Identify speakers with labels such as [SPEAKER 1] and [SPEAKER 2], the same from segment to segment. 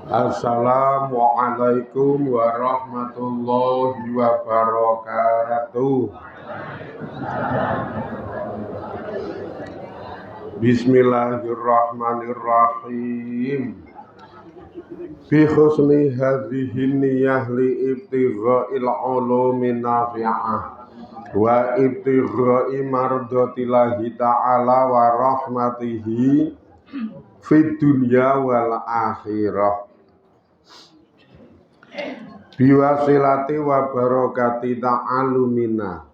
[SPEAKER 1] Assalamualaikum warahmatullahi wabarakatuh. Bismillahirrahmanirrahim. Bi husni hadhihi niyyah li ibtigha'il ulumin nafi'ah wa ibtigha'i mardatillahi ta'ala wa rahmatihi fid dunya wal akhirah. Biwasilati wa barakati ta'alumina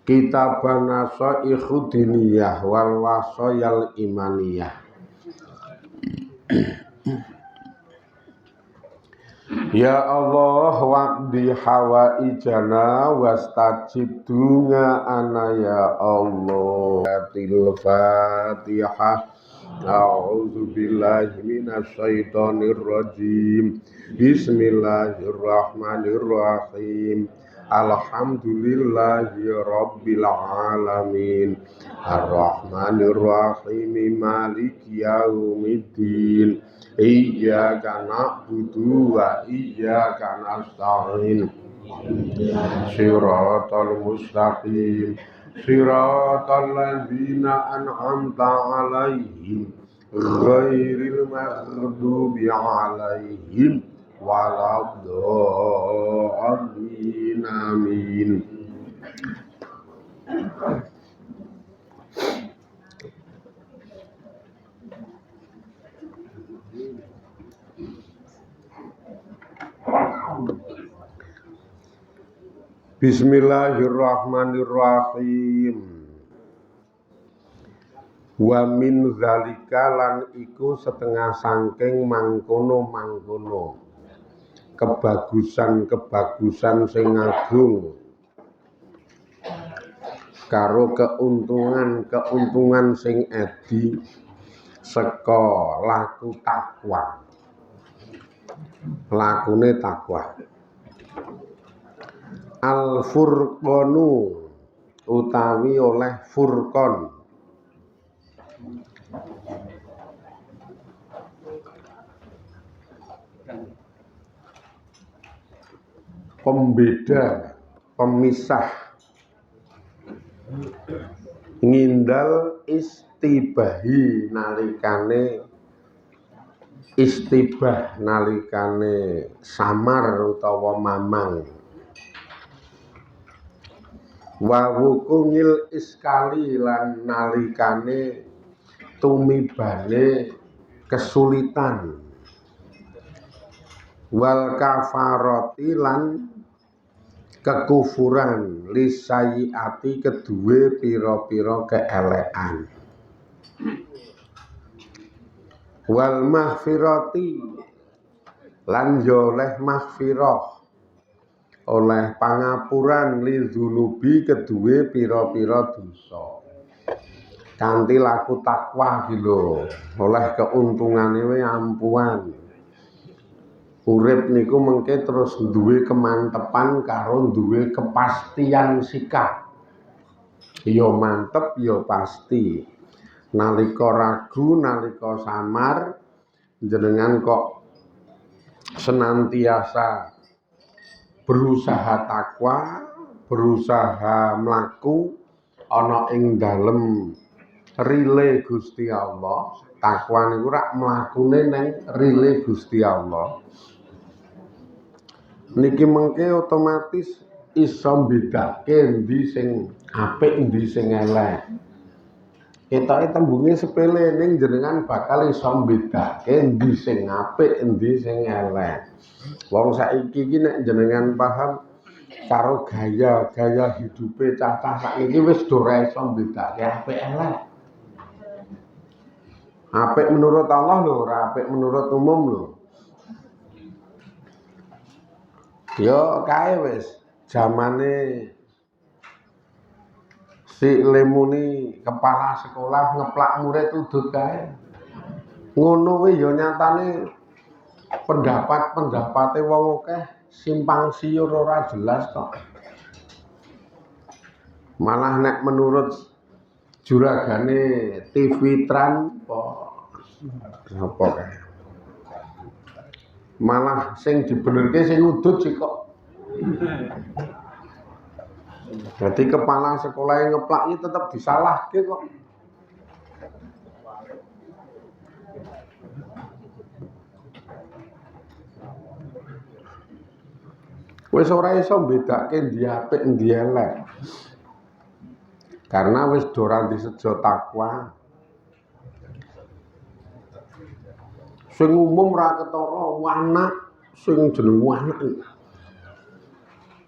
[SPEAKER 1] kitabana sa'ikhud diniyah wal wasayal imaniyah. Ya Allah waqdi hawaijana wastajib du'ana ya Allah. Al-Fatihah. A'udzu billahi minasy syaithanir rajim. Bismillahirrahmanirrahim. Alhamdulillahi rabbil alamin. Arrahmanirrahim. Maliki yaumiddin. Iyyaka na'budu wa iyyaka nasta'in. Shiratal mustaqim. Shiratal ladzina an'amta 'alaihim ghairil maghdubi 'alaihim waladdallin. Amin. Bismillahirrahmanirrahim. Wa min zalika lan iku setengah sangking mangkono-mangkono kebagusan-kebagusan sing agung karo keuntungan sing edi saka laku takwa. Lakune takwa. Al-furqanu utawi oleh furqon, pembeda, pemisah, ngindal istibahi nalikane istibah nalikane samar utawa mamang. Wa wukungil iskali lan nalikane tumibane kesulitan. Wal kafaroti lan kekufuran lisayiati kedue pira-pira keelekan. Wal mahfirati lan yoleh mahfirah oleh pangapuran li dzunubi kedue pira-pira dosa. Kanthi laku takwa iki lho, oleh keuntungane we ampuhan. Urip niku mengke terus duwe kemantepan karo duwe kepastian sikap. Ya mantep ya pasti. Nalika ragu, nalika samar jenengan kok senantiasa berusaha takwa, berusaha mlaku ana ing dalem rile Gusti Allah. Takwa niku rak mlakune ning rile Gusti Allah. Niki mengke otomatis iso mbedakake endi sing apik endi sing elek. Ketoke tembunge sepele ning jenengan bakal iso mbedakake endi sing apik endi sing elek. Wong saiki iki nek jenengan paham karo gaya hidupe cacah sakniki wis do ora iso mbedakake apik elek. Apik menurut Allah lho, ora apik menurut umum lho. Ya kae wis zamane si lemuni kepala sekolah ngeplak murid udut kae. Ngono kuwi ya nyatane pendapat-pendapate wong akeh simpang siur ora jelas kok. Malah nek menurut juragane TV Tran apa kae Malah sing dibenerke sing udut sih kok. Jadi kepala sekolah yang ngeplak itu tetap disalahke kok. Wis ora iso mbedakake ndi apik ndi elek. Karena wis ora disejo takwa. Sing umum ra ketara anak sing jeneng anak.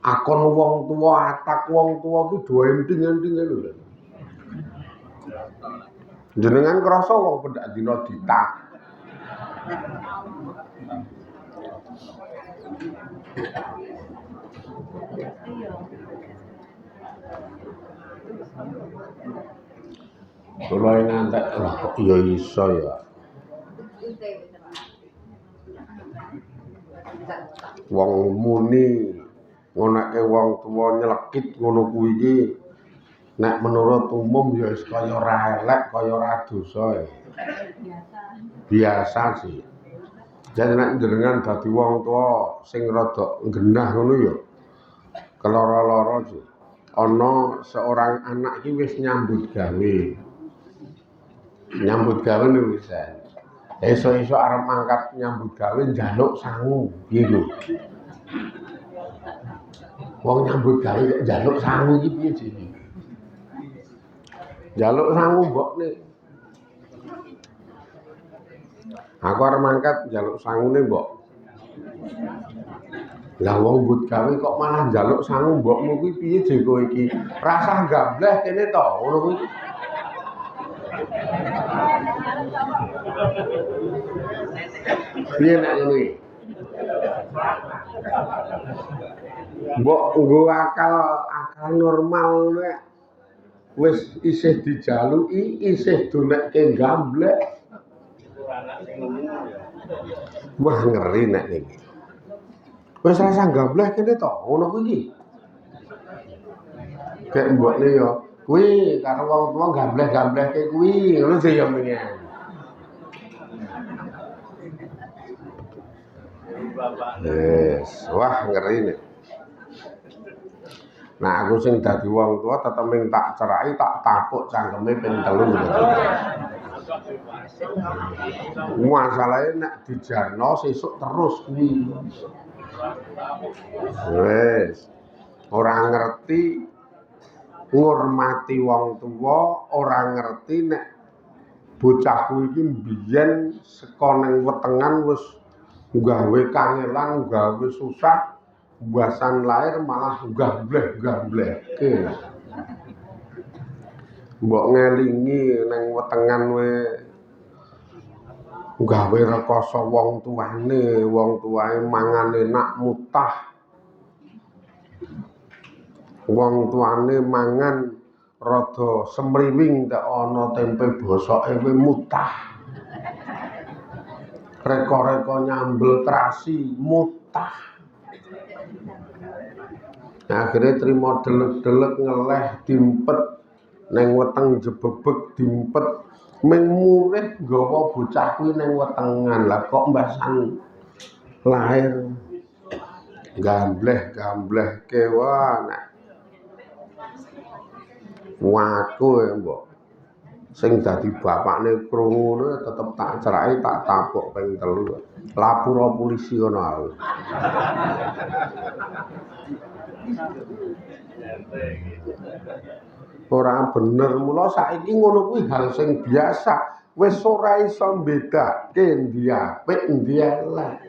[SPEAKER 1] Akon wong tuwa, atak wong tuwa ki do enting-enting lho. Jenengan krasa wong pendak dina ditak. Kula ngantek lah kok ya iso ya. Wong muni ngonake wong tuwa nyelekit ngono kuwi iki nek menurut umum ya wis kaya ora elek, kaya ora dosa. Biasa sih. Jadi nek jenengan dadi wong tuwa sing rada genah ngono ya keloro-loro sih. Ana seorang anak iki wis nyambut gawe. Nyambut gawe lho wis. Esuk-esuk arep mangkat nyambut gawe njaluk sangu gitu. Wong nyambut gawe kok njaluk sangu iki piye jenenge? Njaluk sangu mbokne. Aku arep mangkat njaluk sangune mbok. Lah wong mbut gawe kok malah njaluk sangu mbokmu kuwi piye je kowe iki? Rasah gableh kene to, ngono kuwi. Piye nek ngene iki? Mbok nggo akal normal nek wis isih dijaluki, isih donekke gamblek. Wah ngeri nek niki. Wis rasah gamblek kene to, ngono kuwi iki. Kayak mbokne ya, kuwi karo wong tuwa gamblek-gambleke kuwi, ngono sih ya menyan. Wah ngeri nih. Nah aku sing dadi wong tua tetep ming tak cerai tak tapuk cangkeme ping 3 gitu. Masalahe nek dijarno sesuk terus kuwi. Wis. Ora ngerti ngurmati wong tua, ora ngerti nek bocahku iki mbiyen saka ning wetengan wis gawe kangelan, gawe susah. Buasan lahir malah gambleh-gamblehke. Mbok ngelingi neng wetengan we gawe rekoso wong tuane mangan enak mutah. Wong tuane mangan rada semriwing tak ana tempe bosoke we mutah. Reko-reko nyambel terasi mutah. Nah, akhirnya terima delek-delek ngeleh dimpet neng weteng jebebek dimpet ming murid nggawa bocah kuwi neng wetengan. Lah kok mbasan lahir gambleh kewana. Waku ya mbok sing dadi bapakne krungu tetep tak cerai tak tapuk ping 3. Lapor polisi ngono aku. Ora bener, mula saiki ngono kuwi hal sing biasa. Wis ora iso mbedakake ndi apik ndi elek.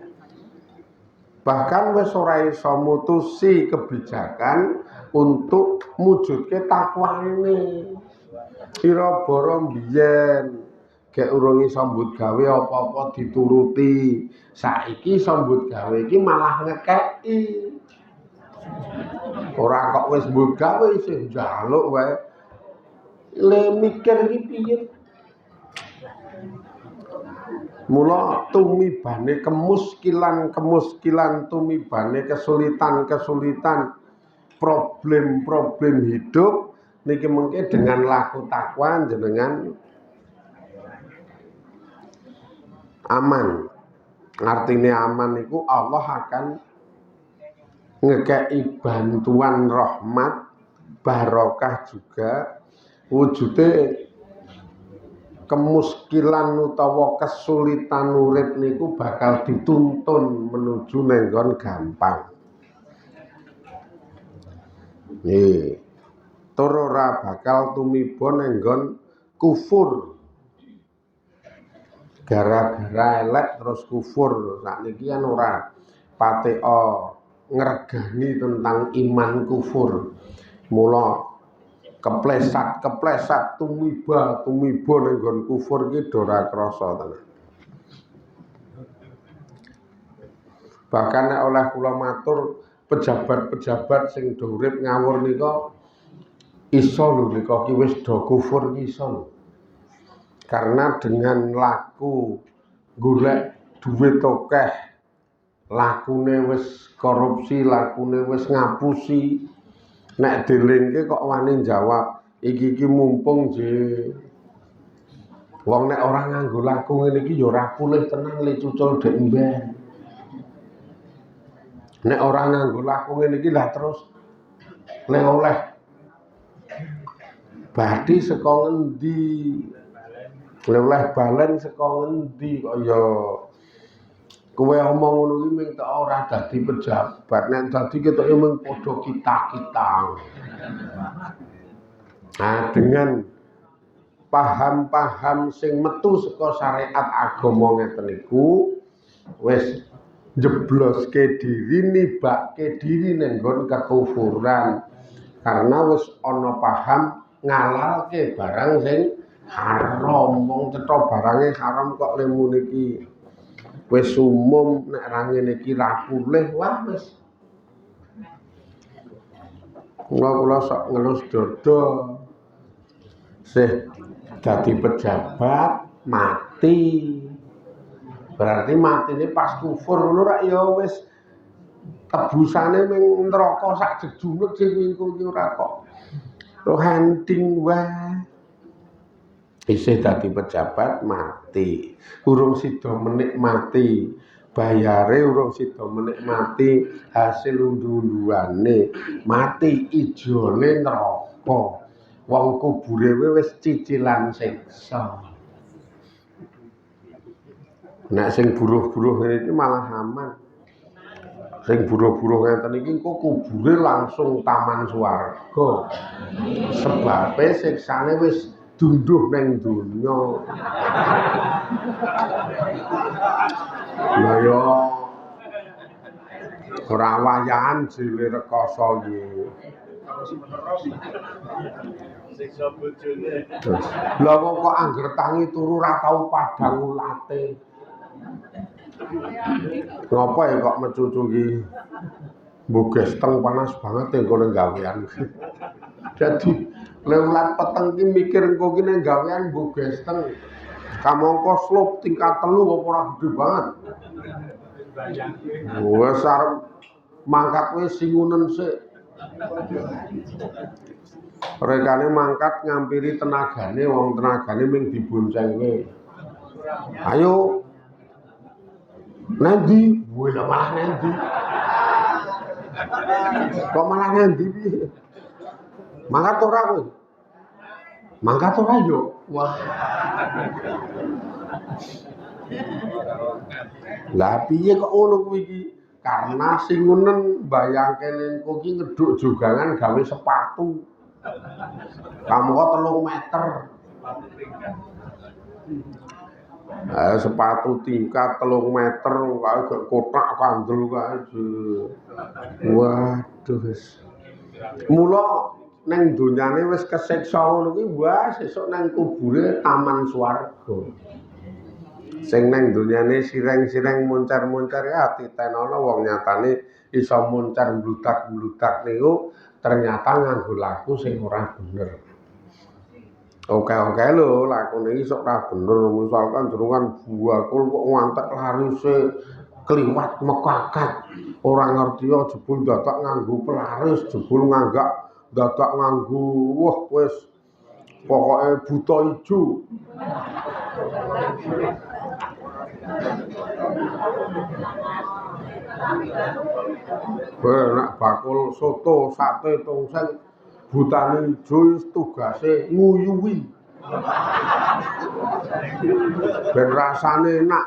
[SPEAKER 1] Bahkan wis ora iso mutusi kebijakan untuk mujudke takwane. Kira-kira mbiyen gek urung iso mbut gawe apa-apa dituruti. Saiki sambut gawe iki malah ngekeki. Ora kok wis mbut gawe isih njaluk wae. Le mikir iki piye? Mula tumibane kemuskilan, tumibane kesulitan, problem hidup niki mengke dengan laku takwa jenengan aman. Artine aman iku Allah akan ngekei bantuan rahmat barokah juga wujude kemuskilan utawa kesulitan urip niku bakal dituntun menuju nenggon gampang. Nih, tur ora bakal tumiba nenggon kufur. Gara-gara elek terus kufur. Sakniki kan ora pateka ngregani tentang iman kufur. Mula keplesak tumiba nenggon kufur iki ora krasa tenan. Bahkan nek oleh kula matur pejabat-pejabat sing do urip ngawur nika iso lho nika ki wis do kufur ki iso lho. Karena dengan laku golek duit akeh, lakune wis korupsi, lakune wis ngapusi, nek dilingke kok wani jawab iki mumpung je wong nek ora nganggo laku ngene iki ya ora pulih tenan le cucul dek mben. Nek ora nganggo laku ngene iki lah terus le oleh badi saka ngendi? Oleh balen saka ngendi kok ya kowe omong ngono iki mung tok ora dadi pejabat, nek dadi ketoke mung padha kita-kita. Nah, dengan paham-paham sing metu saka syariat agama ngeten niku wis njebloske diri, nibake diri ning nggon kekufuran. Karena wis ana paham ngalalke barang sing haram, wong cetha barange haram kok lemu niki wis umum nek ra ngene iki ra pulih wah wis. Kula sok ngelus dodo sih dadi pejabat mati. Berarti matine pas kufur ngono ra ya wis tebusane ning neraka sak jejuluk sing kuwi ora kok. Rohanting wae. Isih dadi pejabat mati, urung sida menikmati bayare, urung sida menikmati hasil undu-unduane, mati ijone neraka. Wong kubure wis cicilan siksa. Nek sing buruh-buruh ngene iki malah aman. Sing buruh-buruh ngeten iki engko kubure langsung taman swarga. Sebabe siksane wis dunduh neng dunya. Lha yo ora wayahan jile rekoso iki. Siksa bojone. Lah wong kok angger tangi turu ora tau padhang ulate. Ngopo ya kok mecucu iki? Mbuges teng panas banget engko gawean. Jadi lewat peteng ki mikir engko ki nang gawean mbuges teng. Kamangka slop tingkat 3 apa ora gede banget. Wes arep mangkat wis singunen sik. Rekane mangkat ngampiri tenagane, wong tenagane ming diboncengke. Ayo. Nanti, woi lah malah nanti. Kok malah nanti piye? Mangkat ora kowe? Mangkat ora yo. Wah. Lah piye kok ngono kuwi iki? Karena sing ngonen mbayangke engko ki ngeduk jogangan gawe sepatu. Kamu kok 3 meter. Sepatu tingkat 3 meter kae gak kotak kandel kae. Waduh wis. Mula neng donyane wis kesiksa ngono kuwi wah sesuk nang kubure taman swarga. Sing neng donyane sireng-sireng muncar-muncar ya titenono wong nyatane iso muncar mbludak-mbludak niku ternyata nganggo laku sing ora bener. Oke lho lakune iki sok ora bener misalkan jenengan buakul kok ngantek larise kliwat mekakat ora ngerti ya jebul dadak nganggo pelaris jebul nganggak dadak nganggo wah wis pokoke buta ijo. Nak bakul soto, sate, tongseng, butane ijo tugase nguyuwi. Ben rasane enak.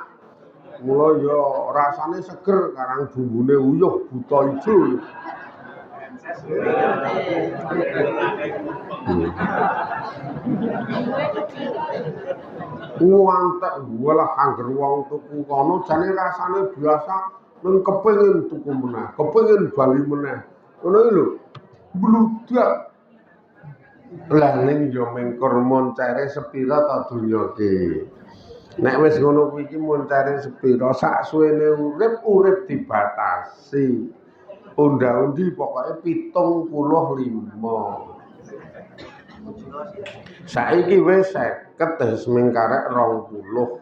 [SPEAKER 1] Mula ya rasane seger karang bumbune uyuh buta ijo. Wantek walah angger wong tuku kono jane rasane biasa nang kepengin tuku meneh, kepengin bali meneh. Ngono iki lho. Bludak. Lah ning yo mengkur moncere sepira ta donya ki. Nek wis ngono kuwi iki moncere sepira sak suwene urip dibatasi. Undang-undi pokoke 75. Saiki wis 50 wis ming karek 20.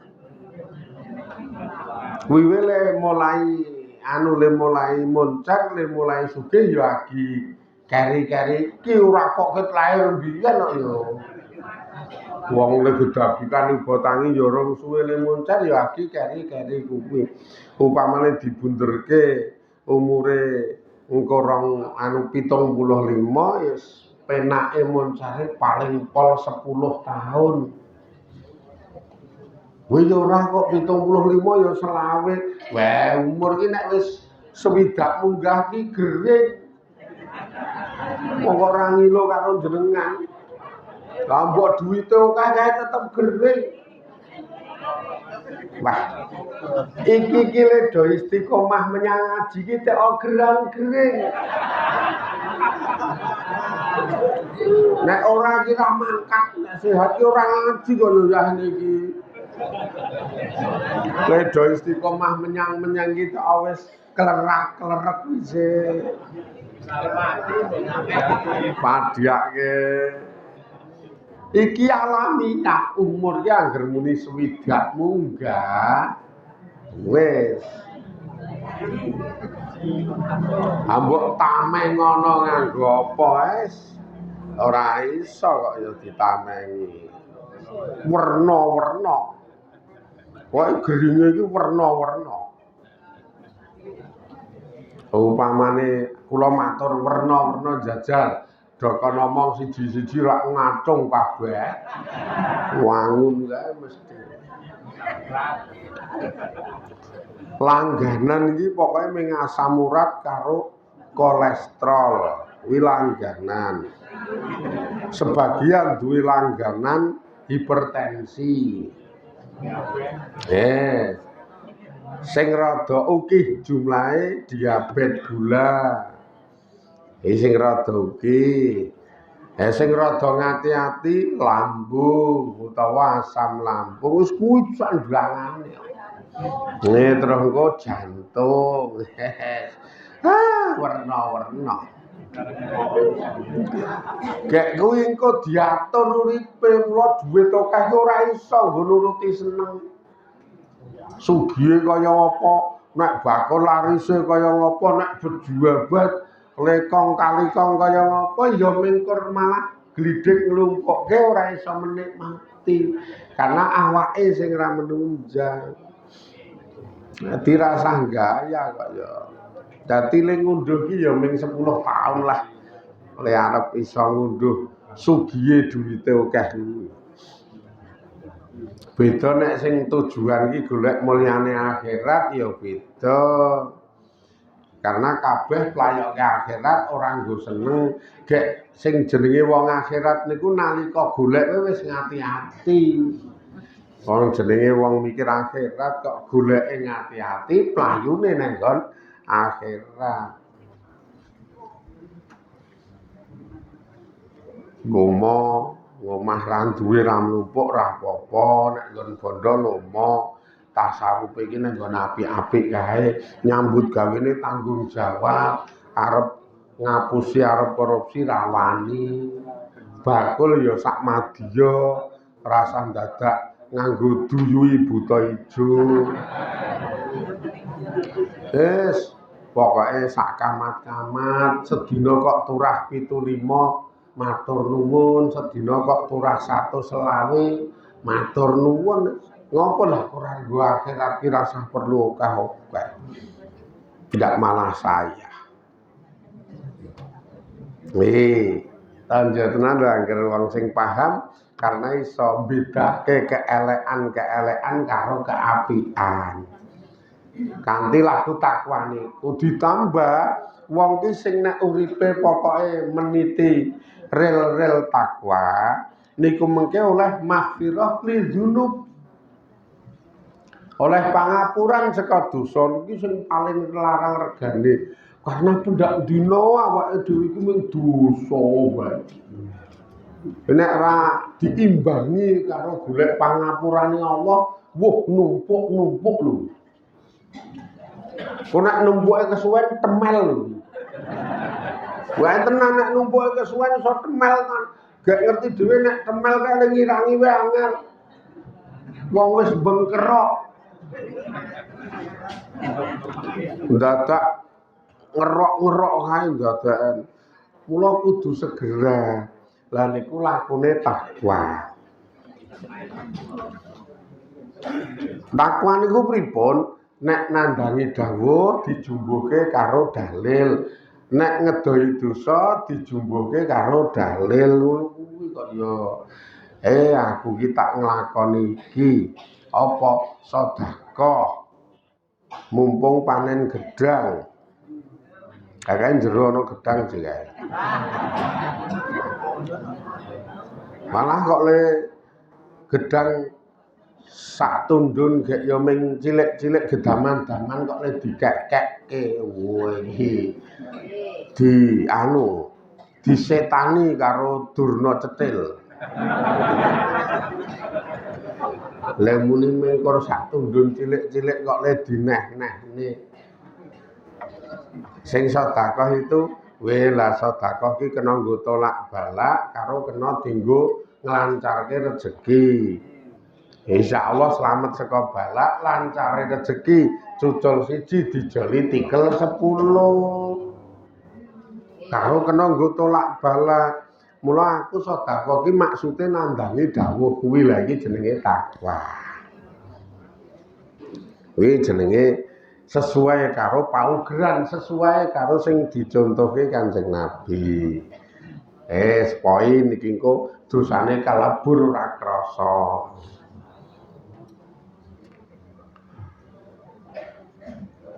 [SPEAKER 1] Kuwi le mulai moncer le mulai sugih ya agi keri-keri iki ora kok ket lair mbiyen kok ya. Wong le gedagikan iba tangi ya rong suwe le moncer ya agi keri-keri kuwi. Upamane dibunderke umure engko rong 75 ya penake moncare paling pol 10 tahun. Wis ora kok 75 ya selawe. Wah, umur ki nek wis 60 munggah ki gering. Monggo ora ngilo karo jenengan. Lah mbok duwite akeh kae tetep gering. Wah. Iki le do istiqomah menyang ngaji ki tek gerang-gering. Nek ora ki ra mangkat, nek sehat ki ora ngaji kaya ya niki. Ledo istiqomah menyang ki tok wis klerak-klerek wis. Padiake. Iki alami tak umur ki angger muni 60 munggah. Wis. Ambok tameng ngono nganggo apa wis. Ora iso kok ya ditamengi. Werna-werna. Kok geringe iki werna-werna. Umpamane kula matur werna-werna jajal, doko ngomong siji-siji rak ngacung kabeh. Wangun kae mesti. Langganan iki pokoke ming asam urat karo kolesterol. Kuwi langganan. Sebagian duwe langganan hipertensi. Sing rada ukih jumlahe diabetes gula. Sing rada ukih. Sing rada ngati-ati lambung utawa asam lambung wis kuwi sandangane. Terus engko jantung. Werna-werna. Gek kuwi engko diatur uripe mula dhuwit akeh ora iso nggo nuruti seneng. Sugihe kaya apa, nek bakul larise kaya apa, nek bejuabat lekong kalikong kaya apa ya mengkur malah glidhik nglumpukke ora iso menikmati karena awake sing ra menunjang. Dirasah gaya kok ya. Dadi ling ngunduh ki ya ming 10 tahun lah. Le arep iso ngunduh sugihe duwite akeh kuwi. Beda nek sing tujuan iki golek mulyane akhirat ya beda. Karena kabeh playoke akhirat ora nggo seneng. Gek sing jenenge wong akhirat niku nalika golek wis ngati-ati. Wong jenenge wong mikir akhirat kok goleke ngati-ati, playune nang nggon akhirat. Ngomah ra duwe ra mlumpuk ra apa-apa, nek nggon bondo lomo, tasawufe iki nek nggon apik-apik kae, nyambut gawene tanggung jawab, arep ngapusi arep korupsi ra wani. Bakul ya sak madya, rasa dadak nganggo duyui buta ijo. Wis, pokoke sak kamat-kamat sedina kok turah 75 matur nuwun, sedina kok turah 100 selawe matur nuwun. Ngopo lah kurang gua akhirat ki rasa perlu akeh. Tidak malah saya. Tanjur tenan angger wong sing paham karena iso bedake keelekan karo keapian. Kanthi laku takwa niku ditambah wong ki sing nek uripe pokoke meniti rel-rel takwa niku mengke oleh maghfirah li dzunub. Oleh pangapuran saka dosa niki sing paling larang regane. Karena pendak dino awake dhewe iki mung dosa wae. Nek ra diimbangi karo golek pangapurane Allah, wuh numpuk lho. Kok nek numpuke kesuwen temel lho. Wae tenan nek numpuke kesuwen iso temel kan. Gak ngerti dhewe nek temel kae ngirangi wae angel. Wong wis bengkerok. Dadak ngerok-ngerok kae dadakan. Mula kudu segera. Lah niku lakune takwa. Takwa niku pripun? Nek nandangi dawuh dijumbuhke karo dalil. Nek ngedohi dosa dijumbuhke karo dalil. Kuwi kok ya aku ki tak nglakoni iki. Apa sedekah? Mumpung panen gedang. Kakek jero ana gedang sih kae. Malah kok le gedang sak tundun gek ya ming cilik-cilik gedaman-daman kok le dikek-kekke. Woi. Disetani karo durna cetil. Lah muni mengkor sak tundun cilik-cilik kok le dineh-nehne. Sing sedekah itu lah sedekah ki kena nggo tolak balak karo kena dienggo nglancarke rezeki. Insyaallah selamat saka balak, lancare rezeki. Cucul siji dijoli tikel 10. Karo kena nggo tolak balak. Mula aku sedekah ki maksude nandangi dawuh kuwi lha iki jenenge takwa. Kuwi jenenge sesuai karo paugeran, sesuai karo sing dicontohke Kanjeng Nabi. Poin iki engko dosane kalebur ora krasa.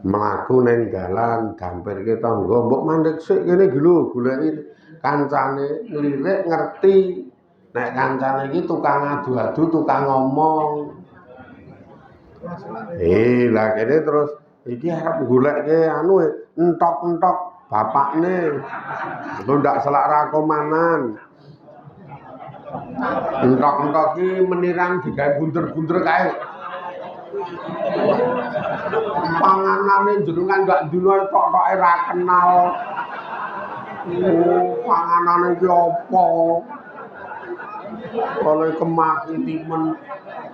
[SPEAKER 1] Mlaku ning dalan dampirke tangga, mbok mandek sik kene iki lho goleki kancane ngelirik ngerti. Nek kancane iki tukang adu-adu, tukang ngomong. Lah kene terus iki arep goleke entok-entok bapakne. Itu ndak selak rakomanan. Entok-entok ki menirang digawe bunder-bunder kae. Panganane jenengan ndak dina tok-toke ra kenal. Panganane ki apa? Kalau kemaki timen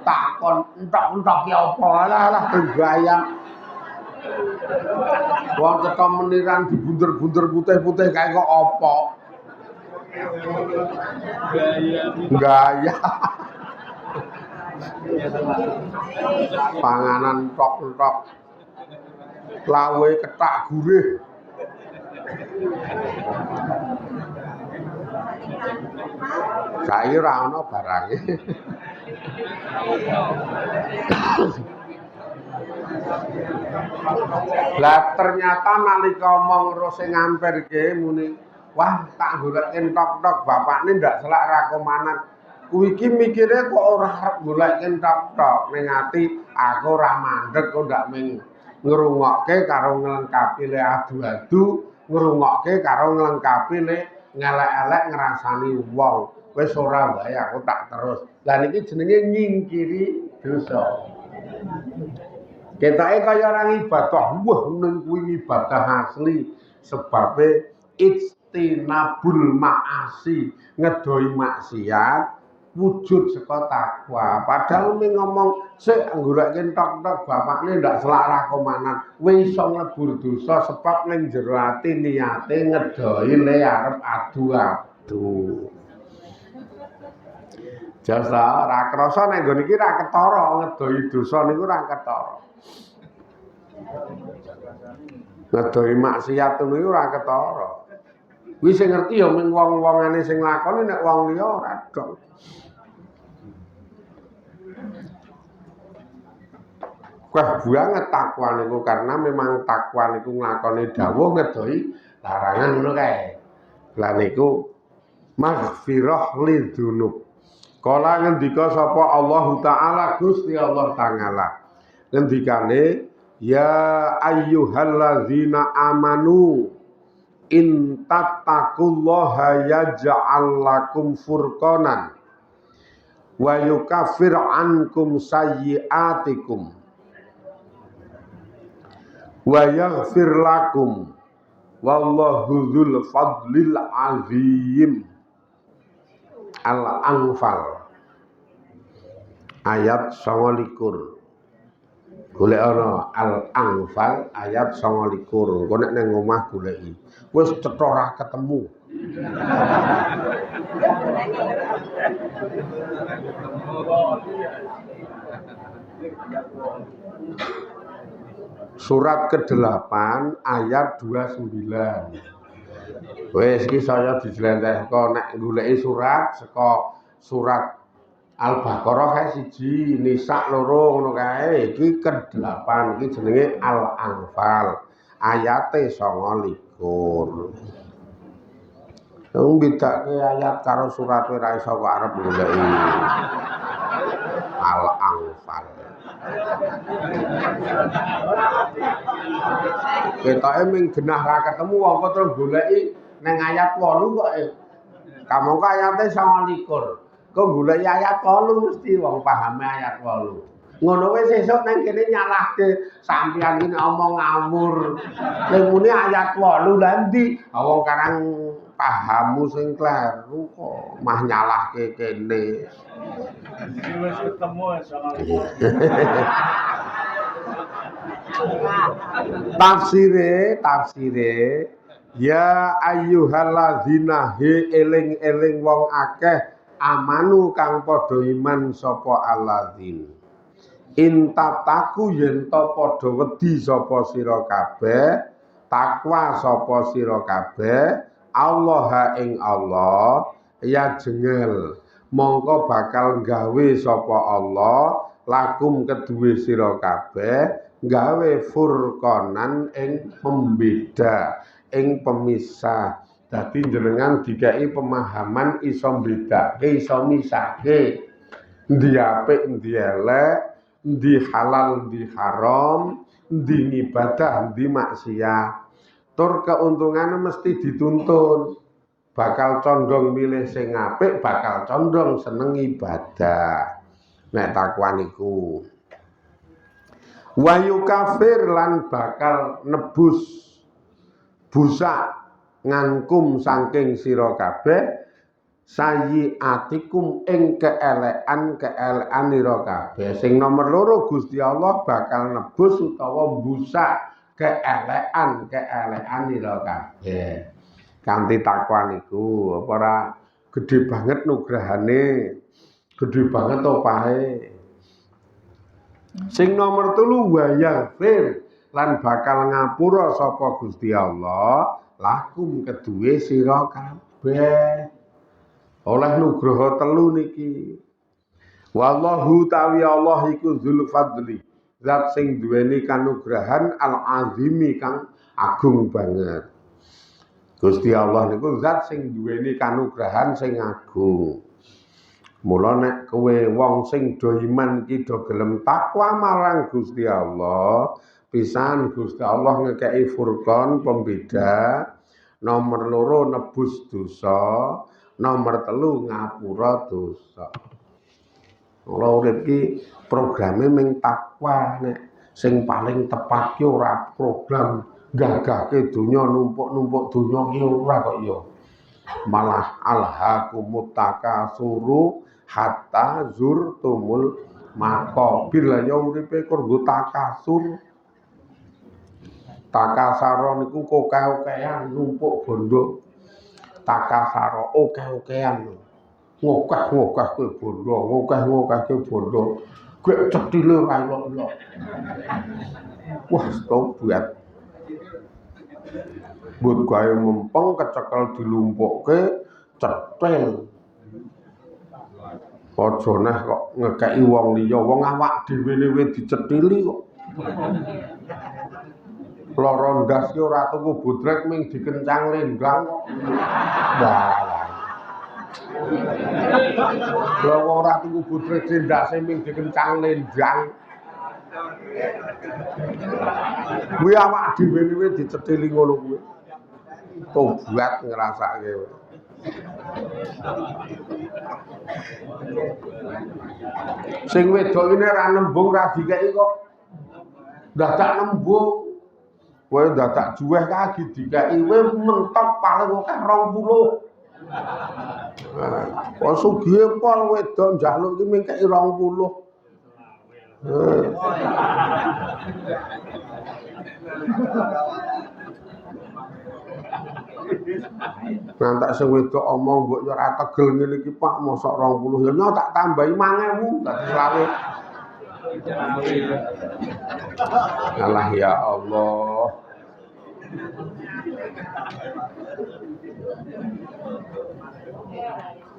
[SPEAKER 1] takon entok-entok ki apa? Lah bayang. Wong cetha meniran dibunder-bunder putih-putih kae kok apa? Gaya. Panganan tok-tok. Lawe ketak gurih. Saya ora ana barange. Lah ternyata nalika omong karo sing ngampirke muni, wah tak golek entok-tok bapakne ndak selak rakomanan. Kuwi iki mikire kok ora arep golek entok-tok ning ati aku ora mandeg kok ndak ming ngrungokke karo nglengkapi le adu-adu, ngrungokke karo nglengkapi le ngelek-elek ngrasani wong. Wis ora wae aku tak terus. Lah niki jenenge nyingkiri dosa. Ketake kaya orang ibadah, wah ning kuwi ibadah asli sebabe ijtinabul ma'asi, ngedoi maksiat wujud saka takwa. Padahal ming ngomong sik anggurake tok-tok bapakne ndak selak rakomanan, wis iso nglebur dosa sebab ning jero ati niate ngedoi le arep adu-adu. Jasa ora krasa nek nggon iki ra ketara ngedoi dosa niku ra ketara. Ngedoi maksiat niku ora ketara. Kuwi sing ngerti ya mung wong-wongane sing lakoni nek wong liya ora dol. Wah banget takwa niku karena memang takwa niku nglakoni dawuh ngedoi larangan ngono kae. Lah niku maghfirah lidzunub. Kala ngendika sapa Allah Taala Gusti Allah Taala. Ngendikane ya ayyuhallazina amanu in tattaqullaha yaj'al lakum furqanan wa yukaffir ankum sayyi'atikum wa yaghfir lakum wallahu dzul fadlil azim. Al-Anfal ayat 29. Golek ana Al-Anfal ayat 29. Engko nek nang omah goleki. Wis cetha ora ketemu. Surat ke-8 ayat 29. Wis iki saya dijlentehko nek goleki surat saka surat Al-Baqarah kae siji, Nisa loro ngono kae. Iki ke-8 iki jenenge Al-Anfal. Ayate 29. Wong bedake ayat karo surat ora iso kok arep goleki. Al-Anfal. Ketoke ming genah ra ketemu wong kok terus goleki nang ayat 8 kok. Kamu kok ayate 29. Kok goleki ayat 8 mesti wong pahame ayat 8. Ngono wis sesuk nang kene nyalahke sampeyan iki omong ngawur. Lha muni ayat 8 lha ndi? Wong karang pahammu sing kleru kok mah nyalahke kene. Wis ketemu sama. Tafsire ya ayyuhallazina he eling-eling wong akeh amanu kang padha iman sapa alladzin intataku yen to padha wedi sapa sira kabeh takwa sapa sira kabeh Allah ing Allah ya jengel mongko bakal gawe sapa Allah lakum keduwe sira kabeh gawe furqanan ing pembeda ing pemisah. Dadi jenengan dikai pemahaman iso mbedake iso misahke endi apik endi elek endi halal endi haram endi ibadah endi maksiat. Tur keuntungane mesti dituntun bakal condong milih sing apik bakal condong seneng ibadah nek takwa niku. Wayu kafir lan bakal nebus busak ngangkum saking sira kabeh sayyiatikum ing keelekan ira kabeh. Sing nomor loro Gusti Allah bakal nebus utawa busak keelekan ira kabeh. Kanthi takwa niku apa ora gedhe banget nugrahane, gedhe banget opahe. Sing nomor 3 wayaghfir lan bakal ngapura sapa Gusti Allah lakum keduwe sira kabeh. Oleh nugraha 3 niki. Wallahu tawi Allah iku dzul fadli, zat sing duweni kanugrahan al-azimi kang agung banget. Gusti Allah niku zat sing duweni kanugrahan sing agung. Mula nek kowe wong sing do iman iki do gelem takwa marang Gusti Allah, pisan Gusti Allah ngekeki furqan pembeda, nomor 2 nebus dosa, nomor 3 ngapura dosa. Mula urip iki programe ming takwa nek sing paling tepat ki ora program gagahke donya numpuk-numpuk donya ki ora kok ya. Malah alhaqumut takasuru hatta zurtumul maqabir. Lah ya uripe kurgo takasur. Takasara niku kokeh-okehan numpuk bondo. Takasara okeh-okehan. ngokeh-ngokeh kowe bondo, ngokeh-ngokeh kowe bondo. Gek cethile ora elok-elok. Wah, tobat. Mbut gawe mempeng kecekel dilumpukke cetil. Aja neh kok ngekeki wong liya, wong awak dhewe dhewe dicethili kok. Lara ndas ki ora tuku bodrek ming dikencang lendang kok. Wah. Lha wong ora tuku bodrek ndase ming dikencang lendang. Kuwi awak dhewe dhewe dicethili ngono kuwi. Tobat ngrasake. Sing wedok ini ra nembung ra dikeki kok. Dadak nembung. Kowe dadak juweh kaki dikeki kowe mentok paling akeh 20. Kok sugih pol wedok njaluk iki ming keki 20. Nanti sing wedok omong mbok yo ora tegel ngene iki Pak, mosok 20 ya nyok tak tambahi 5.000 dadi 20. Alah ya Allah.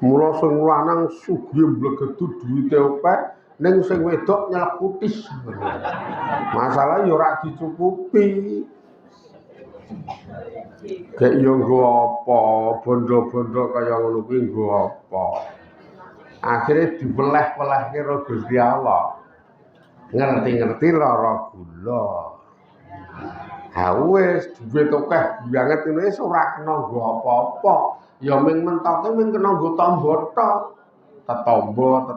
[SPEAKER 1] Mula sing lanang sugih mblegedu duwite opek ning sing wedok nyelekutis. Masalah yo ora dicukupi. Gek yo nggo apa, bondo-bondo kaya ngono kuwi nggo apa. Akhire diweleh-welehke karo Gusti Allah. Ngerti-ngerti lara gula. Ha wis duwit akeh banget ngene wis ora kena nggo apa-apa. Ya ming mentoke ming kena nggo tamba tok. Tetombo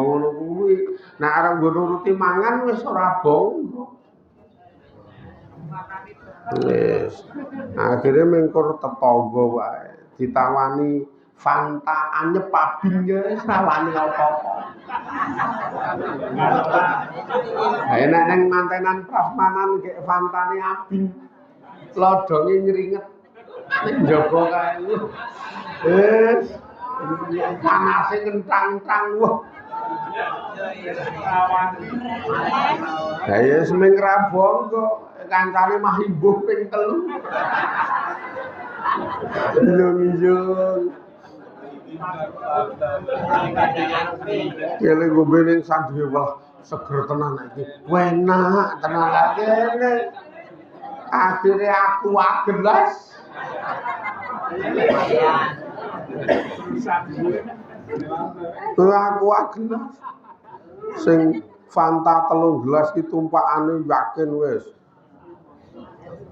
[SPEAKER 1] ngono kuwi. Nek arep nggo nuruti mangan wis ora bonggo. Wis. Akhire mengkur tetangga wae ditawani Fanta anyep abing wis rawani apa-apa. Nek ning mantenan prasmanan gek Fantane abing. Lodonge nyringet. Ning njaba kae. Wis. Panase kentang-kentang wah. Ya seming rabong kok kancane mah imbuh ping 3. Iyung-iyung. Kele ngombe ning sanduwe wah seger tenan iki. Enak tenan kene. Akhire aku gelas. Aku gelas. Sing Fanta 3 gelas ki tumpakane yakin wis.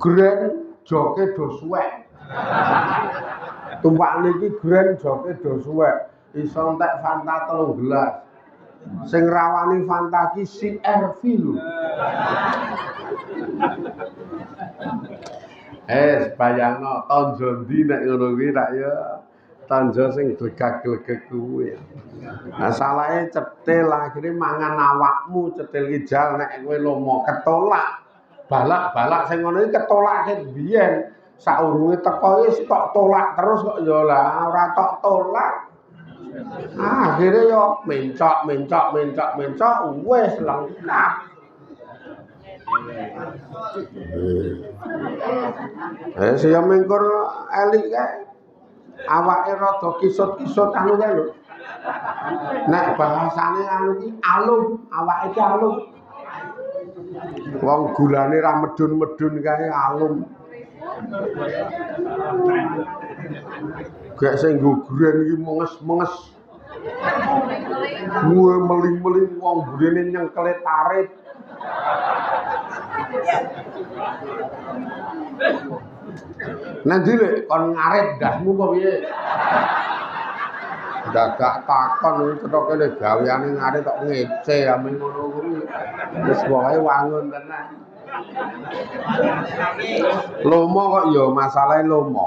[SPEAKER 1] Gren joke do suwek. Tumpakane iki gren joke do suwek. Iso entek Fanta 3 gelas. Sing rawani Fanta ki CRV lho. Bayangno tonjo ndi nek ngono kuwi tak ya. Tonjo sing glegag-glegeg kuwi. Nah salahe cetil akhire mangan awakmu cetil kijal nek kowe lomo ketolak. Balak-balak sing ngono iki ketolake biyen. Saurunge teko wis tok tolak terus kok ya lah ora tok tolak. Akhire yo mencok wis lengkap. Saya mengkur elik kae. Awake rada kisut-kisut anu kae lho. Nek bahasane anu iki alum, awake iki alum. Wong gulane ra medun-medun kae alum. Gek sing nggo gren iki menges-menges. Muwe meling-meling wong burine nyengkele tarit. Nanti lek kon ngaret ndasmu kok piye? Dadak takon cetok kene gaweane ngaret tok ngece ame ngono kuwi. Wis wae wangun tenan. Lomo kok ya masalahe lomo.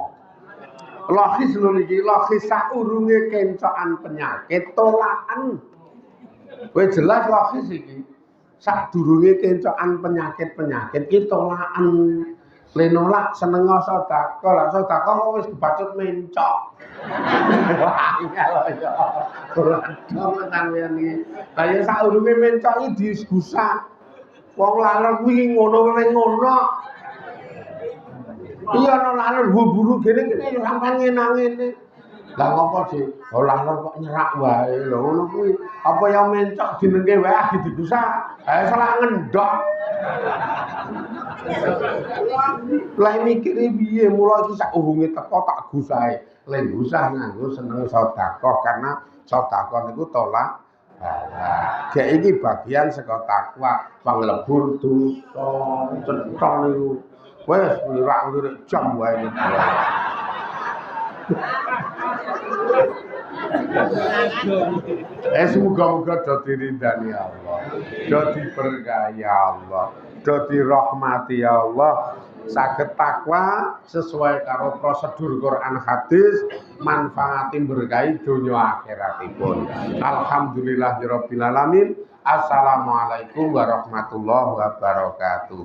[SPEAKER 1] Logis lho niki, logis saurunge kencokan penyakit tolakan. Kowe jelas logis iki. Sadurunge kencokan penyakit ki tolakan. Lenolak seneng sedekah, lah sedekah kok wis kebacut mencok. Wah, iya lho ya. Ora sampeyan iki. Lah ya saurunge mencok iki disgusak. Wong laler kuwi ngono wae ngono. Iya ana laler buru gene-gene ya sampean ngenang-ngene. Lah ngopo sih? Oh laler kok nyerak wae lho ngono kuwi. Apa ya mencok jenenge wae digusak. Salah ngendok. Lah mikire piye mula iki sak urunge teko tak gusahe. Lek gusah nganggo seneng sedekah karena sedekah niku tolak gek iki bagian saka takwa panglebur dosa cetha niku. Wes lirak-lirik jam wae. Semoga-moga do dirindani Allah, do diberkahi Allah, do dirahmati Allah, saged takwa sesuai karo prosedur Quran hadis, manfaatin berkahi donya akhiratipun. Alhamdulillahirabbil alamin. Assalamualaikum warahmatullahi wabarakatuh.